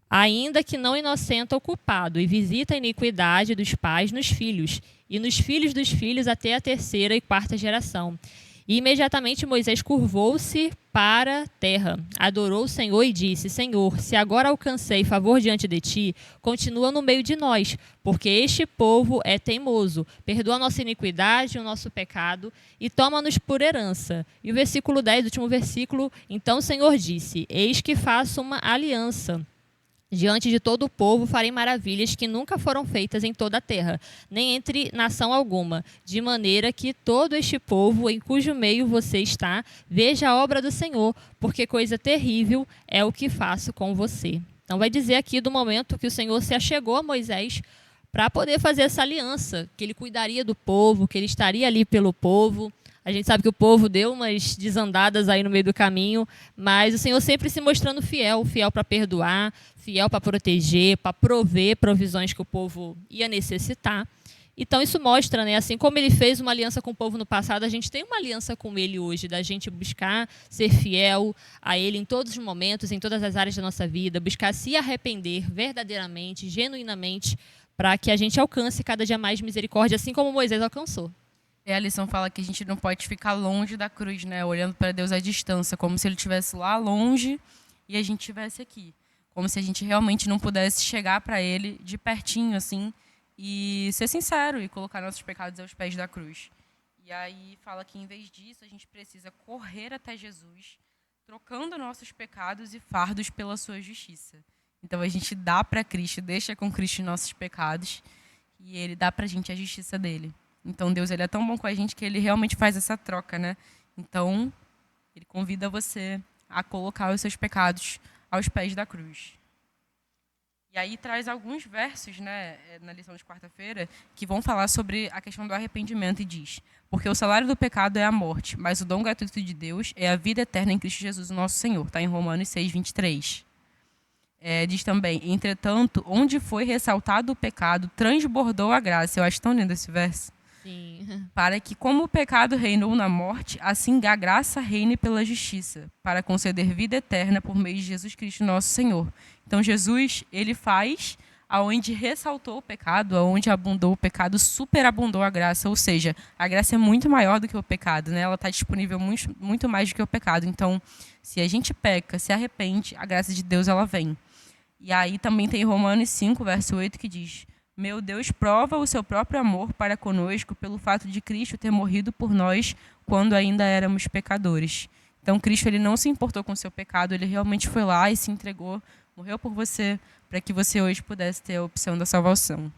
ainda que não inocenta o culpado, e visita a iniquidade dos pais nos filhos, e nos filhos dos filhos até a 3ª e 4ª geração. E imediatamente Moisés curvou-se para a terra, adorou o Senhor e disse: Senhor, se agora alcancei favor diante de ti, continua no meio de nós, porque este povo é teimoso. Perdoa a nossa iniquidade e o nosso pecado e toma-nos por herança. E o versículo 10, último versículo: então o Senhor disse: eis que faço uma aliança. Diante de todo o povo farei maravilhas que nunca foram feitas em toda a terra, nem entre nação alguma, de maneira que todo este povo em cujo meio você está veja a obra do Senhor, porque coisa terrível é o que faço com você. Então vai dizer aqui do momento que o Senhor se achegou a Moisés para poder fazer essa aliança, que ele cuidaria do povo, que ele estaria ali pelo povo. A gente sabe que o povo deu umas desandadas aí no meio do caminho, mas o Senhor sempre se mostrando fiel, fiel para perdoar, fiel para proteger, para prover provisões que o povo ia necessitar. Então isso mostra, né, assim como ele fez uma aliança com o povo no passado, a gente tem uma aliança com ele hoje, da gente buscar ser fiel a ele em todos os momentos, em todas as áreas da nossa vida, buscar se arrepender verdadeiramente, genuinamente, para que a gente alcance cada dia mais misericórdia, assim como Moisés alcançou. A lição fala que a gente não pode ficar longe da cruz, né? Olhando para Deus à distância, como se ele estivesse lá longe e a gente estivesse aqui. Como se a gente realmente não pudesse chegar para ele de pertinho, assim, e ser sincero e colocar nossos pecados aos pés da cruz. E aí fala que, em vez disso, a gente precisa correr até Jesus, trocando nossos pecados e fardos pela sua justiça. Então a gente dá para Cristo, deixa com Cristo nossos pecados e ele dá para a gente a justiça dele. Então Deus ele é tão bom com a gente que ele realmente faz essa troca, né? Então ele convida você a colocar os seus pecados aos pés da cruz. E aí traz alguns versos, né, na lição de quarta-feira, que vão falar sobre a questão do arrependimento e diz: porque o salário do pecado é a morte, mas o dom gratuito de Deus é a vida eterna em Cristo Jesus, o nosso Senhor. Está em Romanos 6:23. Diz também: entretanto, onde foi ressaltado o pecado, transbordou a graça. Eu acho tão lindo esse verso. Sim. Para que, como o pecado reinou na morte, assim a graça reine pela justiça, para conceder vida eterna por meio de Jesus Cristo, nosso Senhor. Então, Jesus, ele faz aonde ressaltou o pecado, aonde abundou o pecado, superabundou a graça. Ou seja, a graça é muito maior do que o pecado, né? Ela está disponível muito mais do que o pecado. Então, se a gente peca, se arrepende, a graça de Deus, ela vem. E aí também tem Romanos 5, verso 8, que diz: meu Deus prova o seu próprio amor para conosco pelo fato de Cristo ter morrido por nós quando ainda éramos pecadores. Então, Cristo ele não se importou com o seu pecado, ele realmente foi lá e se entregou, morreu por você, para que você hoje pudesse ter a opção da salvação.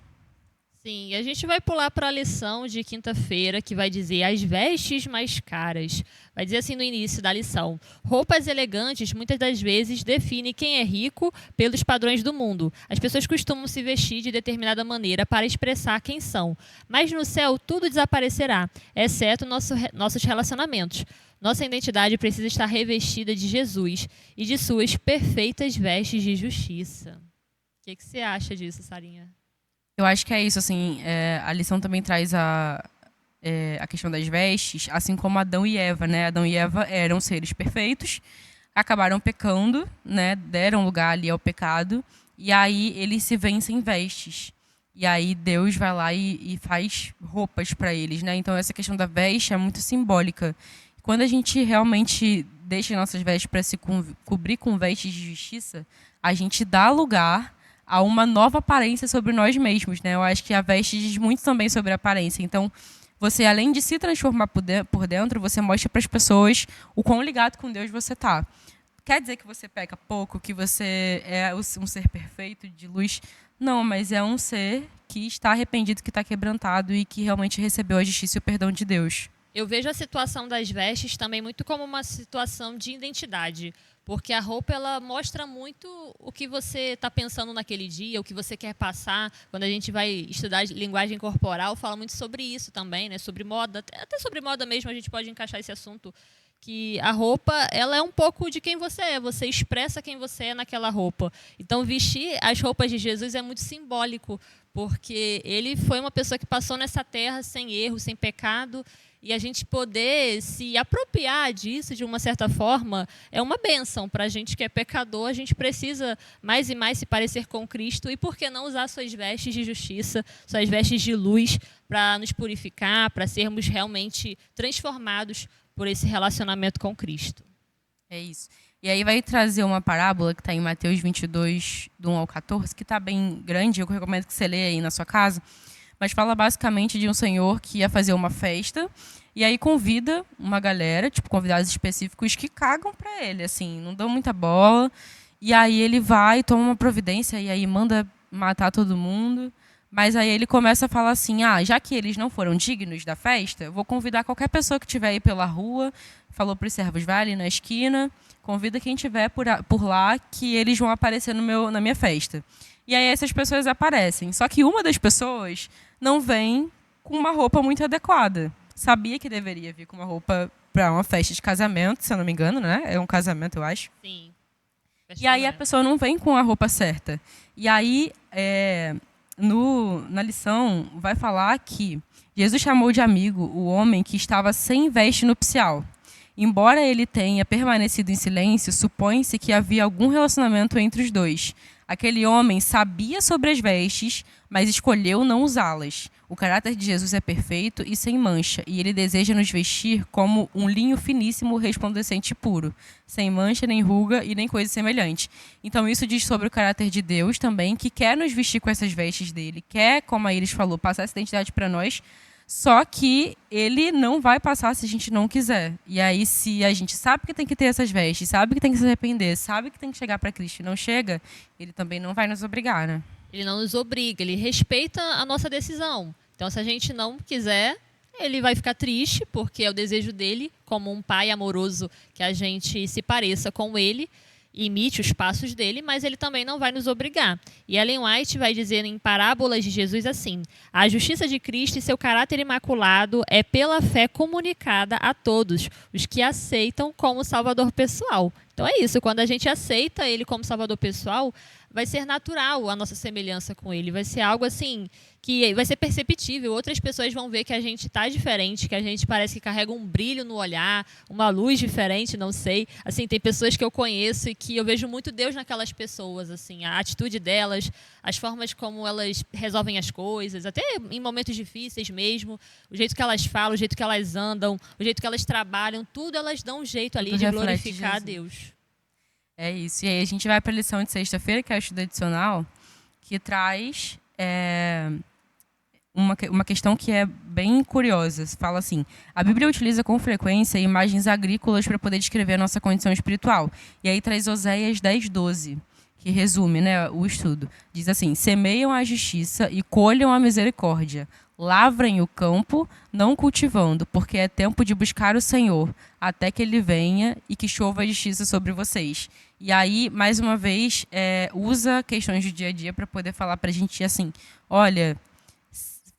Sim, e a gente vai pular para a lição de quinta-feira, que vai dizer as vestes mais caras. Vai dizer assim no início da lição: roupas elegantes muitas das vezes definem quem é rico pelos padrões do mundo. As pessoas costumam se vestir de determinada maneira para expressar quem são. Mas no céu tudo desaparecerá, exceto nossos relacionamentos. Nossa identidade precisa estar revestida de Jesus e de suas perfeitas vestes de justiça. O que você acha disso, Sarinha? Eu acho que é isso, assim, a lição também traz a questão das vestes, assim como Adão e Eva, né? Adão e Eva eram seres perfeitos, acabaram pecando, né? Deram lugar ali ao pecado, e aí eles se veem sem vestes. E aí Deus vai lá e faz roupas para eles, né? Então essa questão da veste é muito simbólica. Quando a gente realmente deixa nossas vestes para se cobrir com vestes de justiça, a gente dá lugar a uma nova aparência sobre nós mesmos, né? Eu acho que a veste diz muito também sobre a aparência. Então, você, além de se transformar por dentro, você mostra para as pessoas o quão ligado com Deus você está. Quer dizer que você peca pouco, que você é um ser perfeito, de luz? Não, mas é um ser que está arrependido, que está quebrantado e que realmente recebeu a justiça e o perdão de Deus. Eu vejo a situação das vestes também muito como uma situação de identidade, porque a roupa ela mostra muito o que você está pensando naquele dia, o que você quer passar. Quando a gente vai estudar linguagem corporal, fala muito sobre isso também, né? Sobre moda, até sobre moda mesmo a gente pode encaixar esse assunto, que a roupa ela é um pouco de quem você expressa quem você é naquela roupa. Então, vestir as roupas de Jesus é muito simbólico, porque ele foi uma pessoa que passou nessa terra sem erro, sem pecado, e a gente poder se apropriar disso de uma certa forma é uma bênção. Para a gente que é pecador, a gente precisa mais e mais se parecer com Cristo. E por que não usar suas vestes de justiça, suas vestes de luz, para nos purificar, para sermos realmente transformados por esse relacionamento com Cristo? É isso. E aí vai trazer uma parábola que está em Mateus 22, do 1 ao 14, que está bem grande, eu recomendo que você leia aí na sua casa. Mas fala basicamente de um senhor que ia fazer uma festa e aí convida uma galera, tipo convidados específicos que cagam para ele, assim, não dão muita bola. E aí ele vai, toma uma providência e aí manda matar todo mundo. Mas aí ele começa a falar assim: já que eles não foram dignos da festa, eu vou convidar qualquer pessoa que estiver aí pela rua. Falou para os servos: vai ali na esquina, convida quem estiver por lá que eles vão aparecer na minha festa. E aí essas pessoas aparecem. Só que uma das pessoas não vem com uma roupa muito adequada. Sabia que deveria vir com uma roupa para uma festa de casamento, se eu não me engano, né? É um casamento, eu acho. Sim. E aí a pessoa não vem com a roupa certa. E aí, na lição, vai falar que Jesus chamou de amigo o homem que estava sem veste nupcial. Embora ele tenha permanecido em silêncio, supõe-se que havia algum relacionamento entre os dois. Aquele homem sabia sobre as vestes, mas escolheu não usá-las. O caráter de Jesus é perfeito e sem mancha, e ele deseja nos vestir como um linho finíssimo, resplandecente e puro, sem mancha, nem ruga e nem coisa semelhante. Então isso diz sobre o caráter de Deus também, que quer nos vestir com essas vestes dele, quer, como a Iris falou, passar essa identidade para nós, Só que ele não vai passar se a gente não quiser. E aí, se a gente sabe que tem que ter essas vestes, sabe que tem que se arrepender, sabe que tem que chegar para Cristo e não chega, ele também não vai nos obrigar, né? Ele não nos obriga, ele respeita a nossa decisão. Então, se a gente não quiser, ele vai ficar triste, porque é o desejo dele, como um pai amoroso, que a gente se pareça com ele, imite os passos dele, mas ele também não vai nos obrigar. E Ellen White vai dizer em Parábolas de Jesus assim: a justiça de Cristo e seu caráter imaculado é pela fé comunicada a todos os que aceitam como Salvador pessoal. Então é isso, quando a gente aceita ele como Salvador pessoal, vai ser natural a nossa semelhança com ele, vai ser algo assim que vai ser perceptível, outras pessoas vão ver que a gente está diferente, que a gente parece que carrega um brilho no olhar, uma luz diferente, não sei. Assim, tem pessoas que eu conheço e que eu vejo muito Deus naquelas pessoas, assim, a atitude delas, as formas como elas resolvem as coisas, até em momentos difíceis mesmo, o jeito que elas falam, o jeito que elas andam, o jeito que elas trabalham, tudo elas dão um jeito ali de glorificar a Deus. É isso. E aí a gente vai para a lição de sexta-feira, que é o estudo adicional, que traz uma questão que é bem curiosa. Fala assim: a Bíblia utiliza com frequência imagens agrícolas para poder descrever a nossa condição espiritual. E aí traz Oséias 10:12, que resume, né, o estudo. Diz assim: semeiam a justiça e colham a misericórdia. Lavrem o campo, não cultivando, porque é tempo de buscar o Senhor, até que Ele venha e que chova a justiça sobre vocês. E aí, mais uma vez, usa questões do dia a dia para poder falar para a gente assim: olha,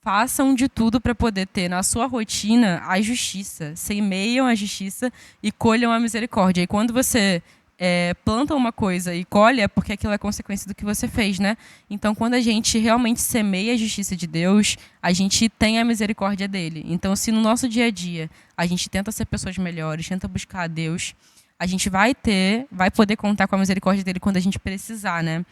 façam de tudo para poder ter na sua rotina a justiça. Semeiam a justiça e colham a misericórdia. E quando você planta uma coisa e colhe, é porque aquilo é consequência do que você fez, né? Então, quando a gente realmente semeia a justiça de Deus, a gente tem a misericórdia dele. Então, se no nosso dia a dia a gente tenta ser pessoas melhores, tenta buscar a Deus, a gente vai poder contar com a misericórdia dele quando a gente precisar, né?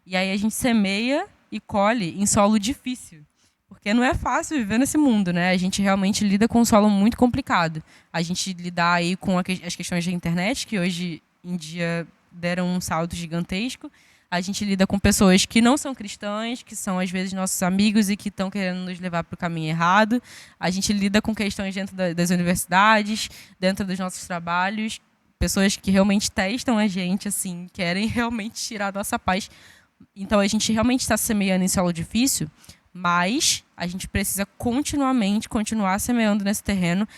E aí a gente semeia e colhe em solo difícil. Porque não é fácil viver nesse mundo, né? A gente realmente lida com um solo muito complicado. A gente lidar aí com as questões da internet, que hoje em dia deram um salto gigantesco. A gente lida com pessoas que não são cristãs, que são às vezes nossos amigos e que estão querendo nos levar para o caminho errado. A gente lida com questões dentro das universidades, dentro dos nossos trabalhos, pessoas que realmente testam a gente, assim, querem realmente tirar a nossa paz. Então a gente realmente está semeando em solo difícil, mas a gente precisa continuar semeando nesse terreno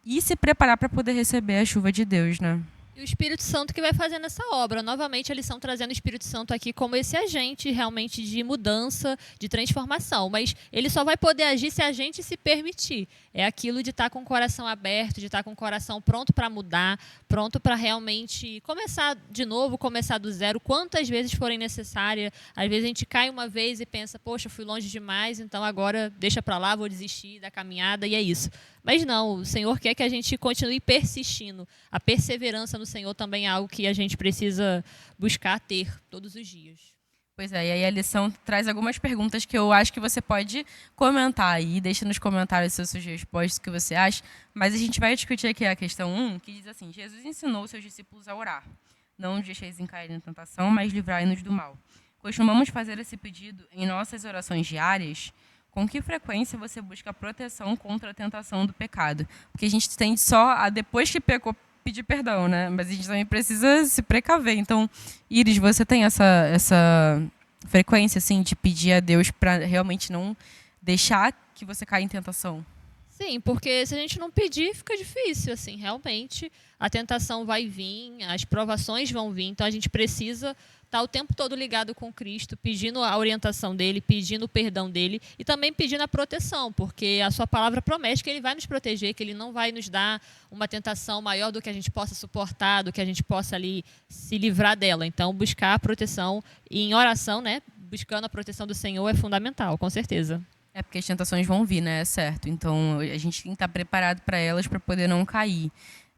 e se preparar para poder receber a chuva de Deus, né? E o Espírito Santo que vai fazendo essa obra. Novamente, eles estão trazendo o Espírito Santo aqui como esse agente realmente de mudança, de transformação. Mas ele só vai poder agir se a gente se permitir. É aquilo de estar com o coração aberto, de estar com o coração pronto para mudar, pronto para realmente começar de novo, começar do zero, quantas vezes forem necessárias. Às vezes a gente cai uma vez e pensa, poxa, fui longe demais, então agora deixa para lá, vou desistir da caminhada, e é isso. Mas não, o Senhor quer que a gente continue persistindo. A perseverança no Senhor também é algo que a gente precisa buscar ter todos os dias. Pois é, e aí a lição traz algumas perguntas que eu acho que você pode comentar aí, deixa nos comentários suas respostas, o que você acha, mas a gente vai discutir aqui a questão 1, que diz assim: Jesus ensinou seus discípulos a orar. Não nos deixeis em cair em tentação, mas livrai-nos do mal. Costumamos fazer esse pedido em nossas orações diárias? Com que frequência você busca proteção contra a tentação do pecado? Porque a gente tende só a, depois que pecou, pedir perdão, né? Mas a gente também precisa se precaver. Então, Iris, você tem essa frequência, assim, de pedir a Deus para realmente não deixar que você caia em tentação? Sim, porque se a gente não pedir, fica difícil, assim, realmente a tentação vai vir, as provações vão vir, então a gente precisa estar o tempo todo ligado com Cristo, pedindo a orientação dele, pedindo o perdão dele e também pedindo a proteção, porque a sua palavra promete que ele vai nos proteger, que ele não vai nos dar uma tentação maior do que a gente possa suportar, do que a gente possa ali se livrar dela. Então, buscar a proteção e em oração, né, buscando a proteção do Senhor é fundamental, com certeza. É porque as tentações vão vir, né? É certo. Então, a gente tem que estar preparado para elas para poder não cair.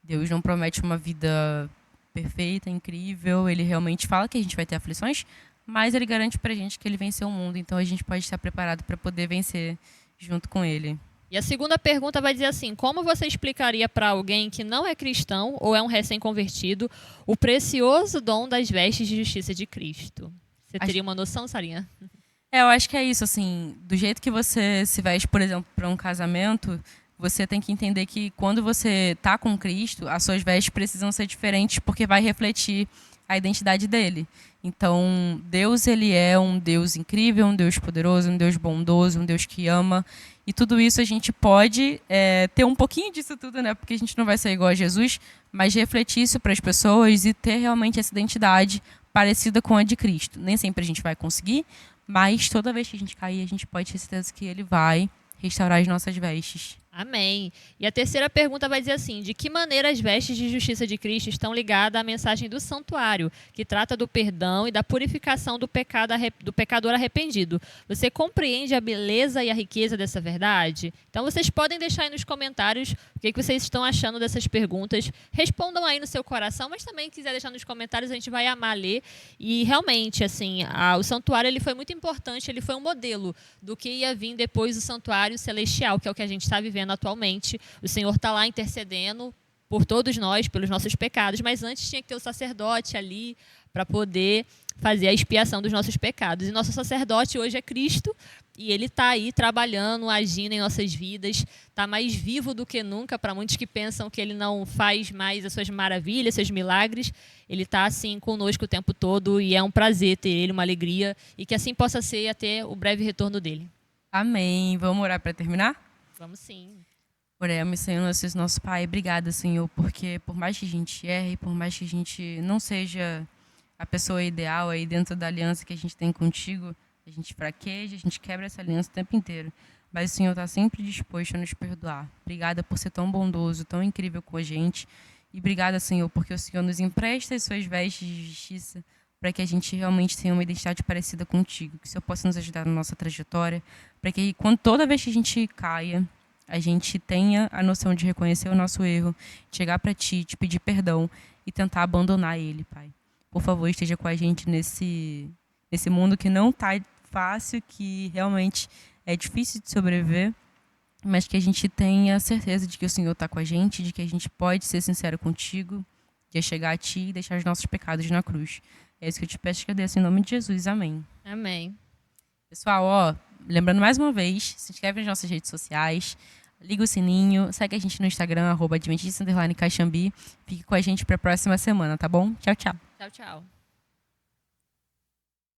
Deus não promete uma vida perfeita, incrível. Ele realmente fala que a gente vai ter aflições, mas ele garante para a gente que ele venceu o mundo. Então, a gente pode estar preparado para poder vencer junto com ele. E a segunda pergunta vai dizer assim: como você explicaria para alguém que não é cristão ou é um recém-convertido o precioso dom das vestes de justiça de Cristo? Você teria uma noção, Sarinha? Eu acho que é isso, assim, do jeito que você se veste, por exemplo, para um casamento, você tem que entender que quando você tá com Cristo, as suas vestes precisam ser diferentes porque vai refletir a identidade dele. Então, Deus, ele é um Deus incrível, um Deus poderoso, um Deus bondoso, um Deus que ama. E tudo isso a gente pode ter um pouquinho disso tudo, né? Porque a gente não vai ser igual a Jesus, mas refletir isso para as pessoas e ter realmente essa identidade parecida com a de Cristo. Nem sempre a gente vai conseguir, mas toda vez que a gente cair, a gente pode ter certeza que ele vai restaurar as nossas vestes. Amém. E a terceira pergunta vai dizer assim: de que maneira as vestes de justiça de Cristo estão ligadas à mensagem do santuário, que trata do perdão e da purificação do pecador arrependido? Você compreende a beleza e a riqueza dessa verdade? Então vocês podem deixar aí nos comentários o que vocês estão achando dessas perguntas. Respondam aí no seu coração, mas também quiser deixar nos comentários, a gente vai amar ler. E realmente, assim, o santuário ele foi muito importante, ele foi um modelo do que ia vir depois do santuário celestial, que é o que a gente está vivendo atualmente. O Senhor está lá intercedendo por todos nós, pelos nossos pecados, mas antes tinha que ter o sacerdote ali para poder fazer a expiação dos nossos pecados. E nosso sacerdote hoje é Cristo, e ele está aí trabalhando, agindo em nossas vidas, está mais vivo do que nunca. Para muitos que pensam que ele não faz mais as suas maravilhas, seus milagres, ele está assim conosco o tempo todo, e é um prazer ter ele, uma alegria, e que assim possa ser até o breve retorno dele. Amém. Vamos orar para terminar? Vamos sim. Oremos, Senhor, nosso Pai. Obrigada, Senhor, porque por mais que a gente erre, por mais que a gente não seja a pessoa ideal aí dentro da aliança que a gente tem contigo, a gente fraqueja, a gente quebra essa aliança o tempo inteiro. Mas o Senhor está sempre disposto a nos perdoar. Obrigada por ser tão bondoso, tão incrível com a gente. E obrigada, Senhor, porque o Senhor nos empresta as suas vestes de justiça para que a gente realmente tenha uma identidade parecida contigo. Que o Senhor possa nos ajudar na nossa trajetória, para que toda vez que a gente caia, a gente tenha a noção de reconhecer o nosso erro, chegar para Ti, te pedir perdão e tentar abandonar ele, Pai. Por favor, esteja com a gente nesse mundo que não está fácil, que realmente é difícil de sobreviver, mas que a gente tenha certeza de que o Senhor está com a gente, de que a gente pode ser sincero contigo, de chegar a Ti e deixar os nossos pecados na cruz. É isso que eu te peço, que eu agradeço em nome de Jesus. Amém. Amém. Pessoal, lembrando mais uma vez, se inscreve nas nossas redes sociais, liga o sininho, segue a gente no Instagram, @adventista_caixambi. Fique com a gente para a próxima semana, tá bom? Tchau, tchau. Tchau, tchau.